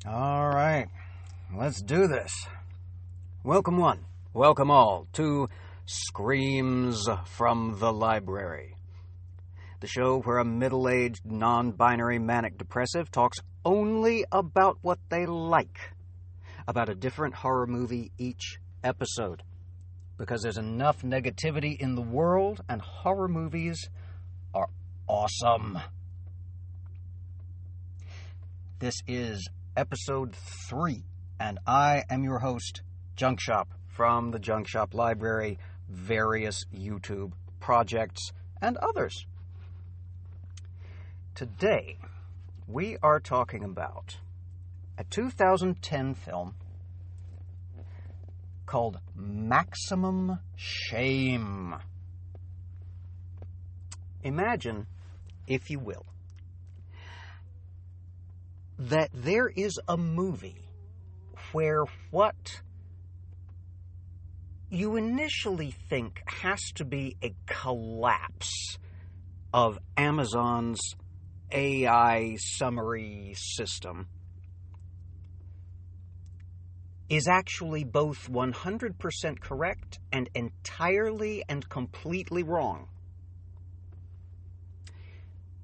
All right, let's do this. Welcome one, welcome all to Screams from the Library, the show where a middle-aged, non-binary manic depressive talks only about what they like, about a different horror movie each episode, because there's enough negativity in the world and horror movies are awesome. This is episode 3, and I am your host, Junkshop, from the Junkshop Library, various YouTube projects, and others. Today, we are talking about a 2010 film called Maximum Shame. Imagine, if you will, that there is a movie where what you initially think has to be a collapse of Amazon's AI summary system is actually both 100% correct and entirely and completely wrong.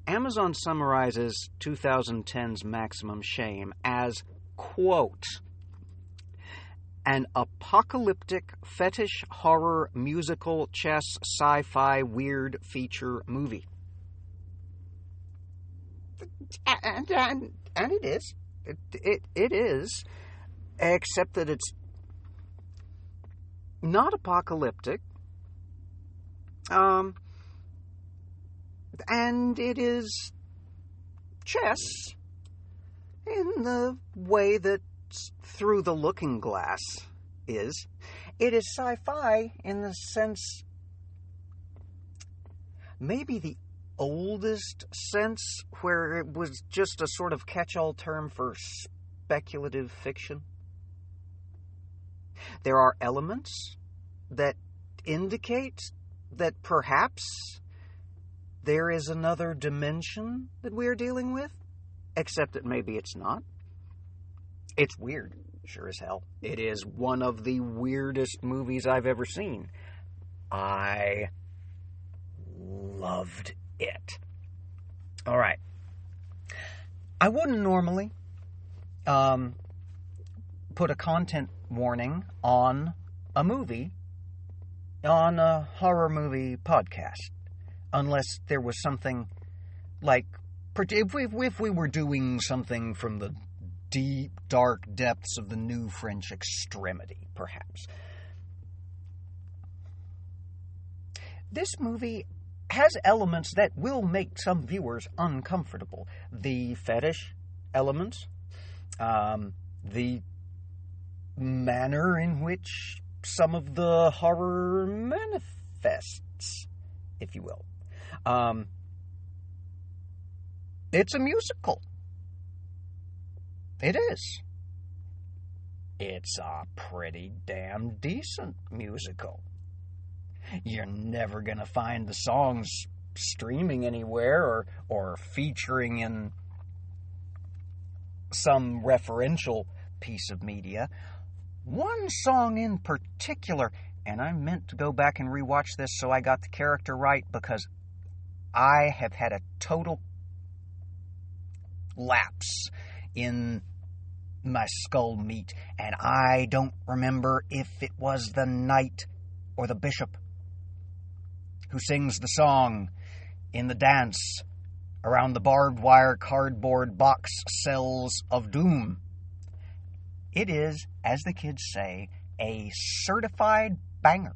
Amazon summarizes 2010's Maximum Shame as, quote, an apocalyptic fetish horror musical chess sci-fi weird feature movie. And it is. It is, except that it's not apocalyptic. And it is chess in the way that Through the Looking Glass is. It is sci-fi in the sense, maybe the oldest sense, where it was just a sort of catch-all term for speculative fiction. There are elements that indicate that perhaps there is another dimension that we're dealing with, except that maybe it's not. It's weird, sure as hell. It is one of the weirdest movies I've ever seen. I loved it. All right. I wouldn't normally put a content warning on a movie on a horror movie podcast, unless there was something like, if we were doing something from the deep, dark depths of the new French extremity, perhaps. This movie has elements that will make some viewers uncomfortable. The fetish elements, the manner in which some of the horror manifests, if you will. It's a musical. It is. It's a pretty damn decent musical. You're never going to find the songs streaming anywhere or featuring in some referential piece of media. One song in particular, and I meant to go back and rewatch this so I got the character right, because I have had a total lapse in my skull meat, and I don't remember if it was the knight or the bishop who sings the song in the dance around the barbed wire cardboard box cells of doom. It is, as the kids say, a certified banger.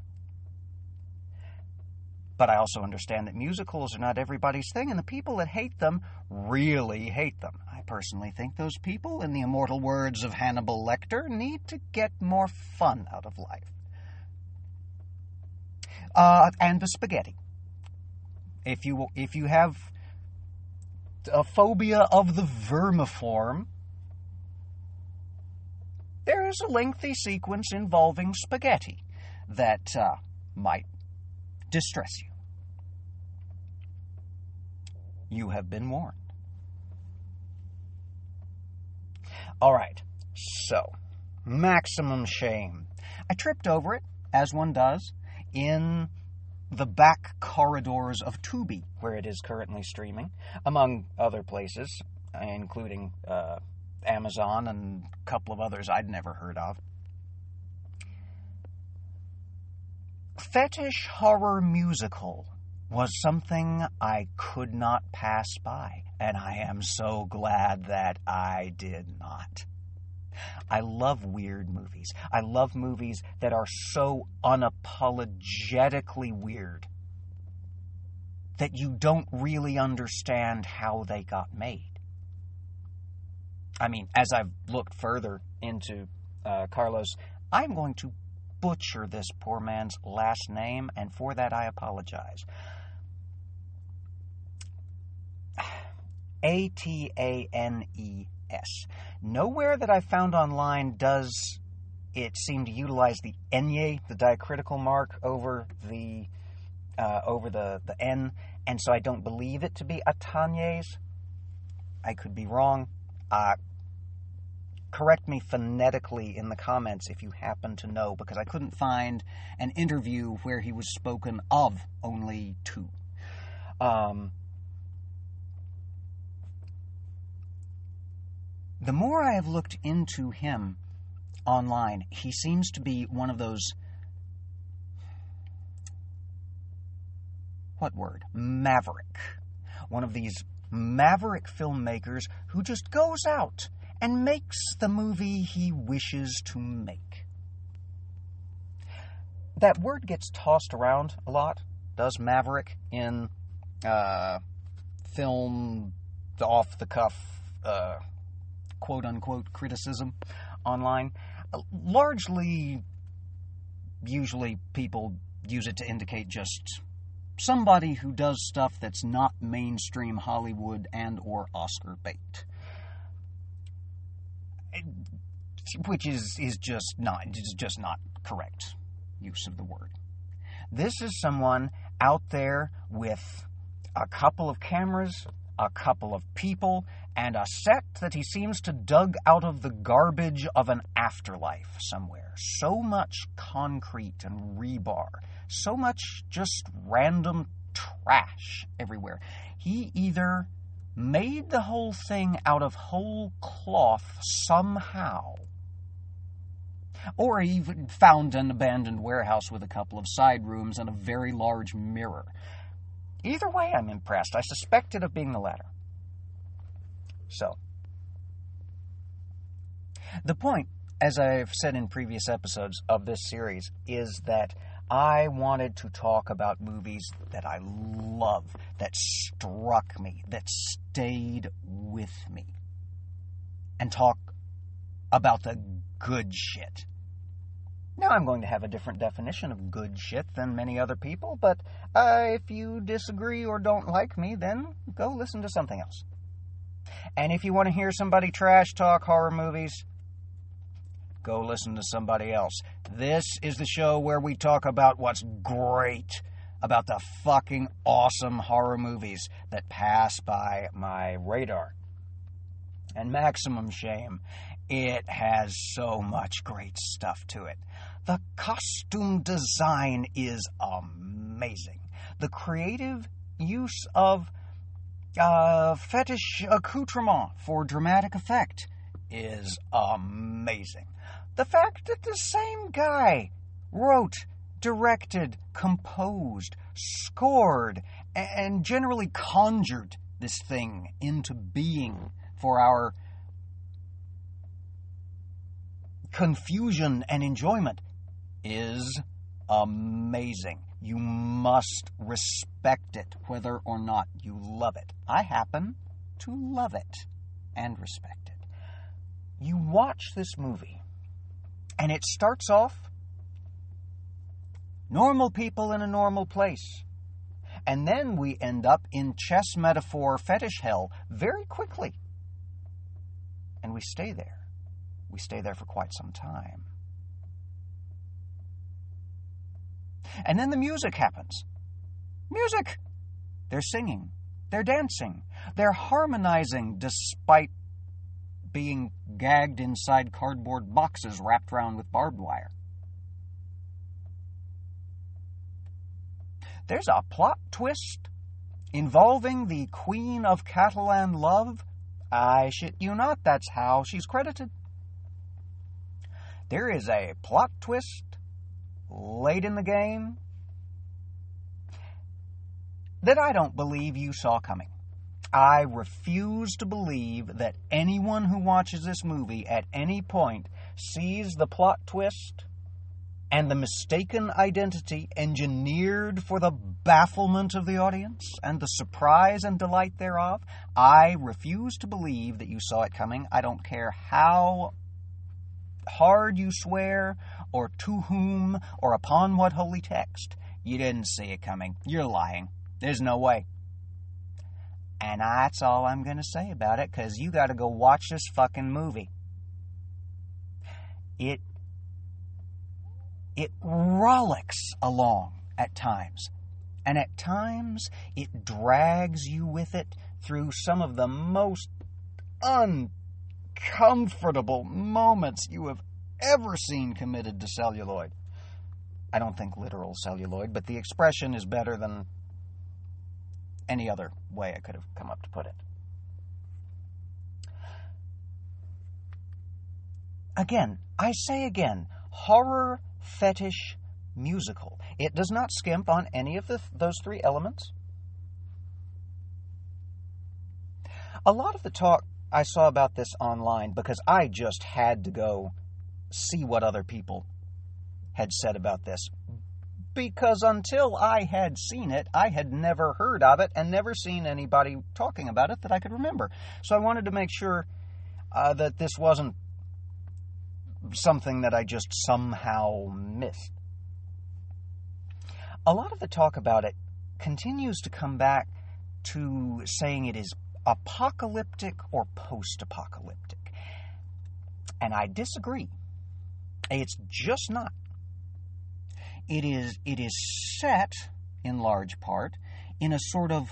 But I also understand that musicals are not everybody's thing, and the people that hate them really hate them. I personally think those people, in the immortal words of Hannibal Lecter, need to get more fun out of life. And the spaghetti. If you have a phobia of the vermiform, there is a lengthy sequence involving spaghetti that might distress you. You have been warned. All right, so, Maximum Shame. I tripped over it, as one does, in the back corridors of Tubi, where it is currently streaming, among other places, including Amazon and a couple of others I'd never heard of. Fetish horror musical was something I could not pass by, and I am so glad that I did not. I love weird movies. I love movies that are so unapologetically weird that you don't really understand how they got made. I mean, as I've looked further into Carlos, I'm going to butcher this poor man's last name, and for that I apologize. Atanes. Nowhere that I found online does it seem to utilize the enye, the diacritical mark, over the N, and so I don't believe it to be Atanes. I could be wrong. Correct me phonetically in the comments if you happen to know, because I couldn't find an interview where he was spoken of only two. The more I have looked into him online, he seems to be one of those, what word? Maverick. One of these maverick filmmakers who just goes out and makes the movie he wishes to make. That word gets tossed around a lot, does maverick, in film, the off-the-cuff, quote-unquote criticism online. Largely, usually people use it to indicate just somebody who does stuff that's not mainstream Hollywood and or Oscar bait. Which is just not correct use of the word. This is someone out there with a couple of cameras, a couple of people, and a set that he seems to dug out of the garbage of an afterlife somewhere. So much concrete and rebar. So much just random trash everywhere. He either made the whole thing out of whole cloth somehow, or even found an abandoned warehouse with a couple of side rooms and a very large mirror. Either way, I'm impressed. I suspect it of being the latter. So, the point, as I've said in previous episodes of this series, is that I wanted to talk about movies that I love, that struck me, that stayed with me, and talk about the good shit. Now, I'm going to have a different definition of good shit than many other people, but if you disagree or don't like me, then go listen to something else. And if you want to hear somebody trash talk horror movies, go listen to somebody else. This is the show where we talk about what's great about the fucking awesome horror movies that pass by my radar. And Maximum Shame, it has so much great stuff to it. The costume design is amazing. The creative use of fetish accoutrement for dramatic effect is amazing. The fact that the same guy wrote, directed, composed, scored, and generally conjured this thing into being for our confusion and enjoyment is amazing. You must respect it, whether or not you love it. I happen to love it and respect it. You watch this movie, and it starts off normal people in a normal place. And then we end up in chess metaphor fetish hell very quickly. And we stay there. We stay there for quite some time. And then the music happens. Music! They're singing. They're dancing. They're harmonizing despite being gagged inside cardboard boxes wrapped around with barbed wire. There's a plot twist involving the Queen of Catalan Love. I shit you not, that's how she's credited. There is a plot twist late in the game that I don't believe you saw coming. I refuse to believe that anyone who watches this movie at any point sees the plot twist and the mistaken identity engineered for the bafflement of the audience and the surprise and delight thereof. I refuse to believe that you saw it coming. I don't care how hard you swear, or to whom, or upon what holy text. You didn't see it coming. You're lying. There's no way. And that's all I'm going to say about it, because you got to go watch this fucking movie. It rollicks along at times. And at times, it drags you with it through some of the most uncomfortable moments you have ever seen committed to celluloid. I don't think literal celluloid, but the expression is better than any other way I could have come up to put it. Again, I say again, horror fetish musical. It does not skimp on any of those three elements. A lot of the talk I saw about this online, because I just had to go see what other people had said about this. Because until I had seen it, I had never heard of it and never seen anybody talking about it that I could remember. So I wanted to make sure that this wasn't something that I just somehow missed. A lot of the talk about it continues to come back to saying it is apocalyptic or post-apocalyptic. And I disagree. It's just not. It is set, in large part, in a sort of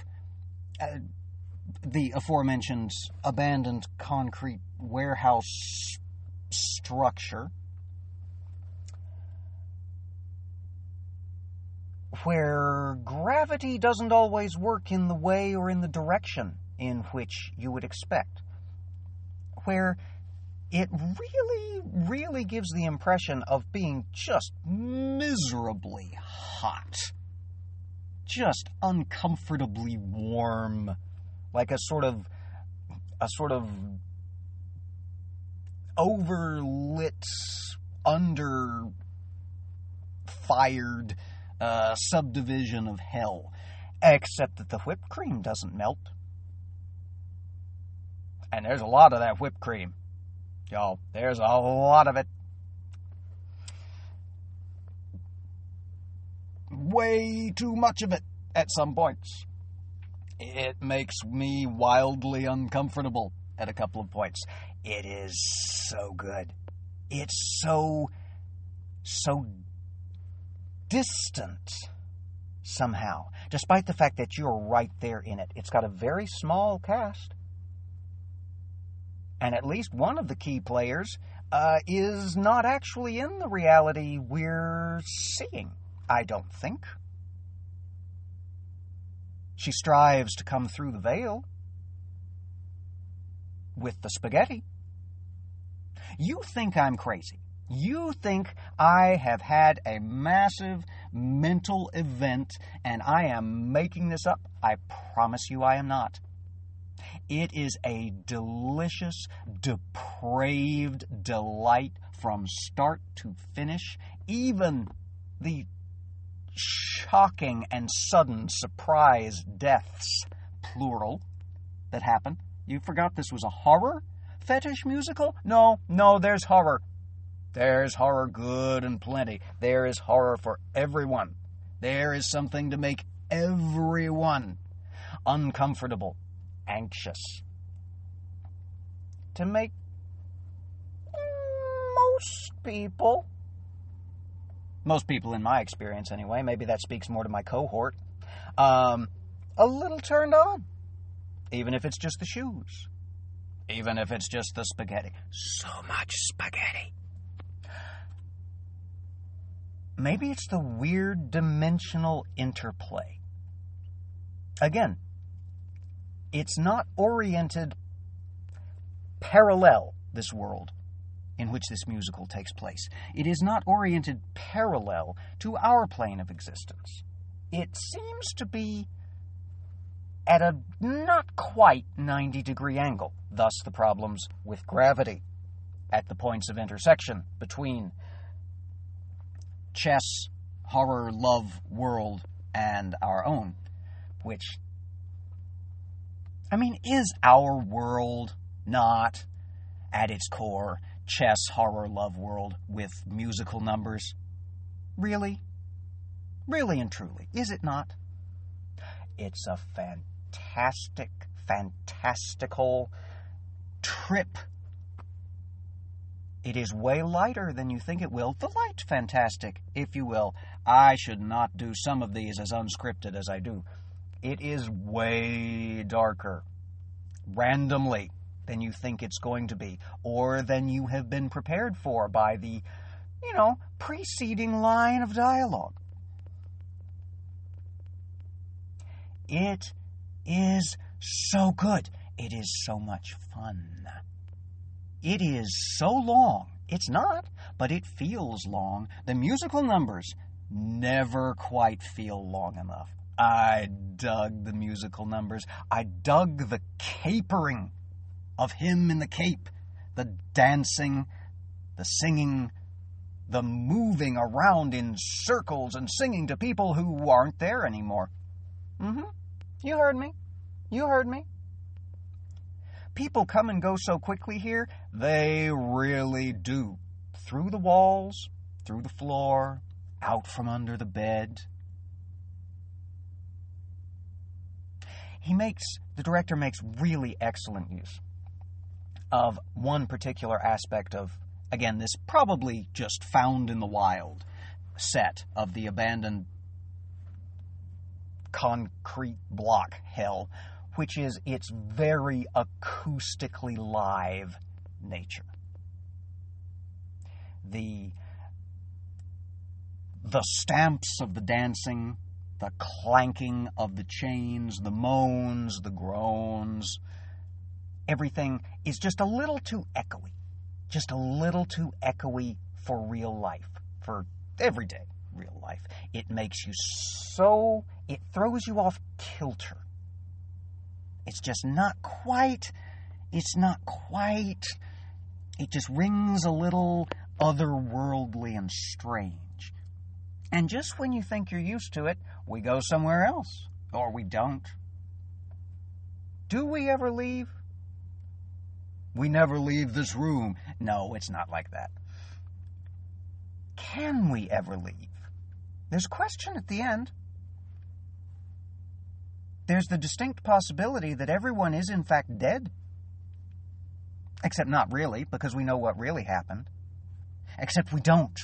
the aforementioned abandoned concrete warehouse structure, where gravity doesn't always work in the way or in the direction in which you would expect, where it really gives the impression of being just miserably hot, just uncomfortably warm, like a sort of overlit, under-fired subdivision of hell, except that the whipped cream doesn't melt. And there's a lot of that whipped cream. Y'all, there's a lot of it. Way too much of it at some points. It makes me wildly uncomfortable at a couple of points. It is so good. It's so distant somehow, despite the fact that you're right there in it. It's got a very small cast. And at least one of the key players is not actually in the reality we're seeing, I don't think. She strives to come through the veil with the spaghetti. You think I'm crazy. You think I have had a massive mental event and I am making this up. I promise you I am not. It is a delicious, depraved delight from start to finish. Even the shocking and sudden surprise deaths, plural, that happen. You forgot this was a horror fetish musical? No, there's horror. There's horror good and plenty. There is horror for everyone. There is something to make everyone uncomfortable, anxious. To make most people in my experience anyway, maybe that speaks more to my cohort, a little turned on. Even if it's just the shoes. even if it's just the spaghetti. So much spaghetti. Maybe it's the weird dimensional interplay. Again, it's not oriented parallel, this world in which this musical takes place. It is not oriented parallel to our plane of existence. It seems to be at a not quite 90-degree angle, thus the problems with gravity at the points of intersection between chess, horror, love world, and our own, which, is our world not, at its core, chess, horror, love world with musical numbers? Really? Really and truly, is it not? It's a fantastical trip. It is way lighter than you think it will. The light fantastic, if you will. I should not do some of these as unscripted as I do. It is way darker, randomly, than you think it's going to be, or than you have been prepared for by the, preceding line of dialogue. It is so good. It is so much fun. It is so long. It's not, but it feels long. The musical numbers never quite feel long enough. I dug the musical numbers. I dug the capering of him in the cape, the dancing, the singing, the moving around in circles and singing to people who aren't there anymore. You heard me. You heard me. People come and go so quickly here, they really do. Through the walls, through the floor, out from under the bed. The director makes really excellent use of one particular aspect of, again, this probably just found in the wild set of the abandoned concrete block hell, which is its very acoustically live nature. The stamps of the dancing, the clanking of the chains, the moans, the groans, everything is just a little too echoey. Just a little too echoey for real life, for everyday real life. It makes you it throws you off kilter. It's just not quite, it just rings a little otherworldly and strange. And just when you think you're used to it, we go somewhere else. Or we don't. Do we ever leave? We never leave this room. No, it's not like that. Can we ever leave? There's a question at the end. There's the distinct possibility that everyone is in fact dead. Except not really, because we know what really happened. Except we don't.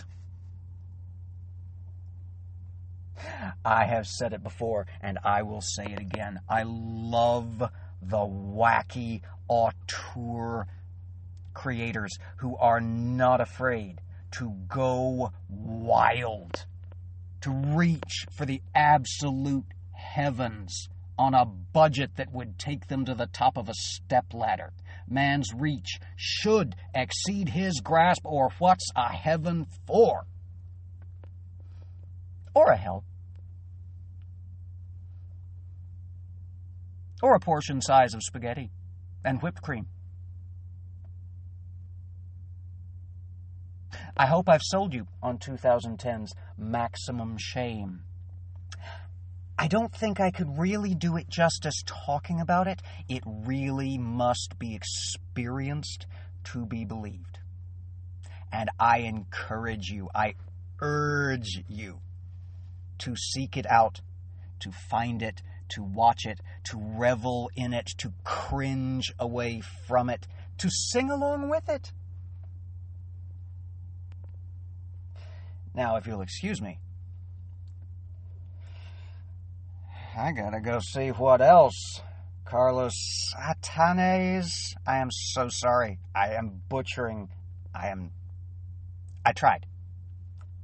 I have said it before, and I will say it again. I love the wacky auteur creators who are not afraid to go wild, to reach for the absolute heavens on a budget that would take them to the top of a stepladder. Man's reach should exceed his grasp, or what's a heaven for? Or a hell. Or a portion size of spaghetti and whipped cream. I hope I've sold you on 2010's Maximum Shame. I don't think I could really do it justice talking about it. It really must be experienced to be believed. And I encourage you, I urge you to seek it out, to find it, to watch it, to revel in it, to cringe away from it, to sing along with it. Now, if you'll excuse me, I gotta go see what else Carlos Satanes. I am so sorry. I am butchering. I tried.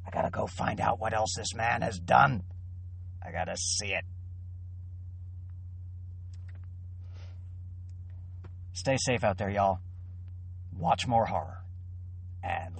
I gotta go find out what else this man has done. I gotta see it. Stay safe out there, y'all. Watch more horror. And